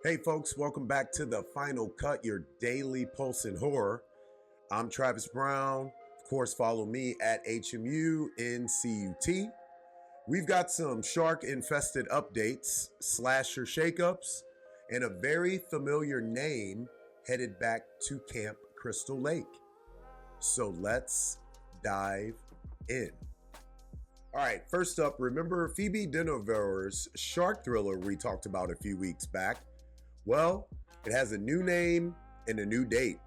Hey folks, welcome back to The Final Cut, your daily pulse in horror. I'm Travis Brown. Of course, follow me at HMUNCUT. We've got some shark-infested updates, slasher shakeups, and a very familiar name headed back to Camp Crystal Lake. So let's dive in. All right, first up, remember Phoebe Dynevor's shark thriller we talked about a few weeks back? Well, it has a new name and a new date.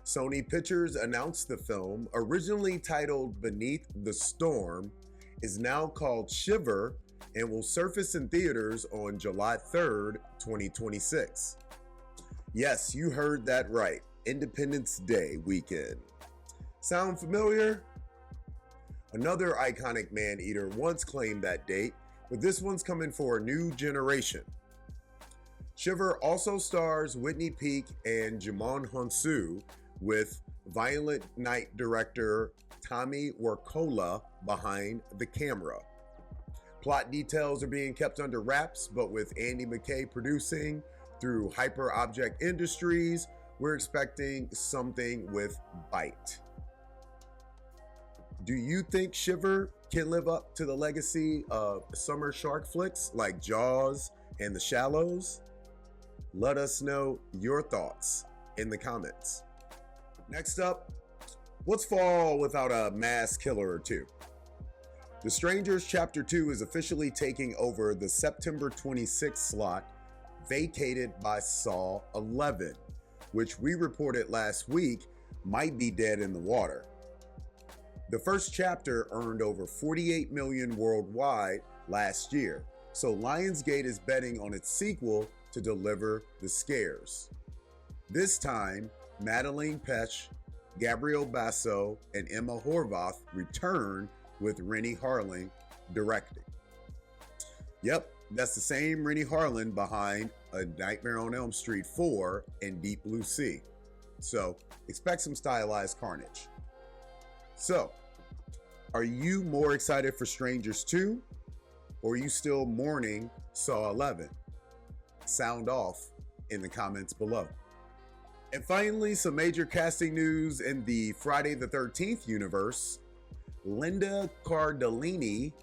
Sony Pictures announced the film, originally titled Beneath the Storm, is now called Shiver and will surface in theaters on July 3rd, 2026. Yes, you heard that right. Independence Day weekend. Sound familiar? Another iconic man-eater once claimed that date, but this one's coming for a new generation. Shiver also stars Whitney Peak and Jimon Honsu, with Violent Night director Tommy Wirkola behind the camera. Plot details are being kept under wraps, but with Andy McKay producing through Hyper Object Industries, we're expecting something with bite. Do you think Shiver can live up to the legacy of summer shark flicks like Jaws and The Shallows? Let us know your thoughts in the comments. Next up, what's fall without a mass killer or two? The Strangers Chapter 2 is officially taking over the September 26th slot vacated by Saw 11, which we reported last week might be dead in the water. The first chapter earned over $48 million worldwide last year, so Lionsgate is betting on its sequel to deliver the scares. This time, Madeleine Petsch, Gabrielle Basso, and Emma Horvath return with Rennie Harlin directing. Yep, that's the same Rennie Harlin behind A Nightmare on Elm Street 4 and Deep Blue Sea. So expect some stylized carnage. So, are you more excited for Strangers 2, or are you still mourning Saw 11? Sound off in the comments below. And finally, some major casting news in the Friday the 13th universe. Linda Cardellini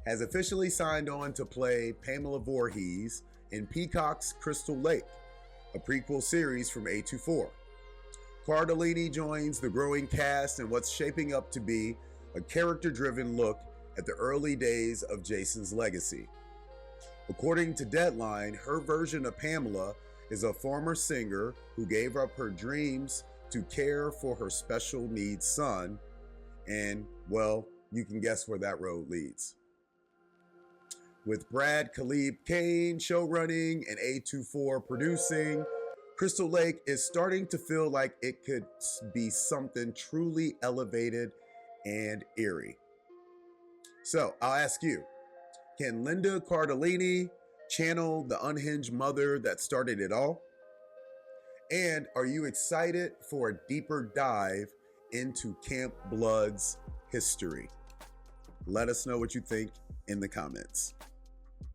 has officially signed on to play Pamela Voorhees in Peacock's Crystal Lake, a prequel series from A24. Cardellini joins the growing cast in what's shaping up to be a character-driven look at the early days of Jason's legacy. According to Deadline, her version of Pamela is a former singer who gave up her dreams to care for her special needs son, and, well, you can guess where that road leads. With Brad Khalib Kane showrunning and A24 producing, Crystal Lake is starting to feel like it could be something truly elevated and eerie. So, I'll ask you, can Linda Cardellini channel the unhinged mother that started it all? And are you excited for a deeper dive into Camp Blood's history? Let us know what you think in the comments.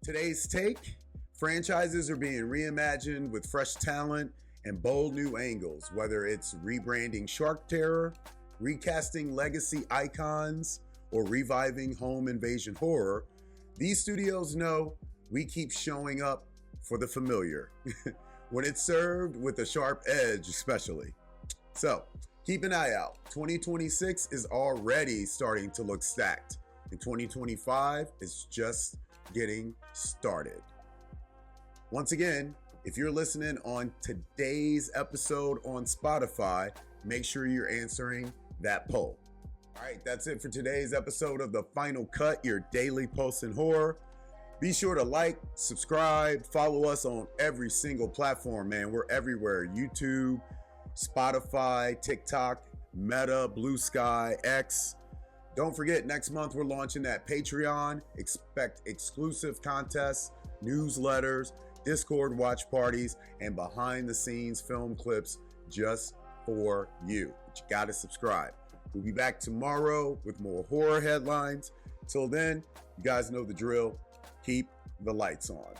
Today's take: franchises are being reimagined with fresh talent and bold new angles, whether it's rebranding Shark Terror, recasting legacy icons, or reviving home invasion horror. These studios know we keep showing up for the familiar, when it's served with a sharp edge especially. So keep an eye out. 2026 is already starting to look stacked, and 2025 is just getting started. Once again, if you're listening on today's episode on Spotify, make sure you're answering that poll. All right, that's it for today's episode of The Final Cut, your daily pulse in horror. Be sure to like, subscribe, follow us on every single platform, man. We're everywhere. YouTube, Spotify, TikTok, Meta, Blue Sky, X. Don't forget, next month we're launching that Patreon. Expect exclusive contests, newsletters, Discord watch parties, and behind-the-scenes film clips just for you. But you gotta subscribe. We'll be back tomorrow with more horror headlines. Till then, you guys know the drill. Keep the lights on.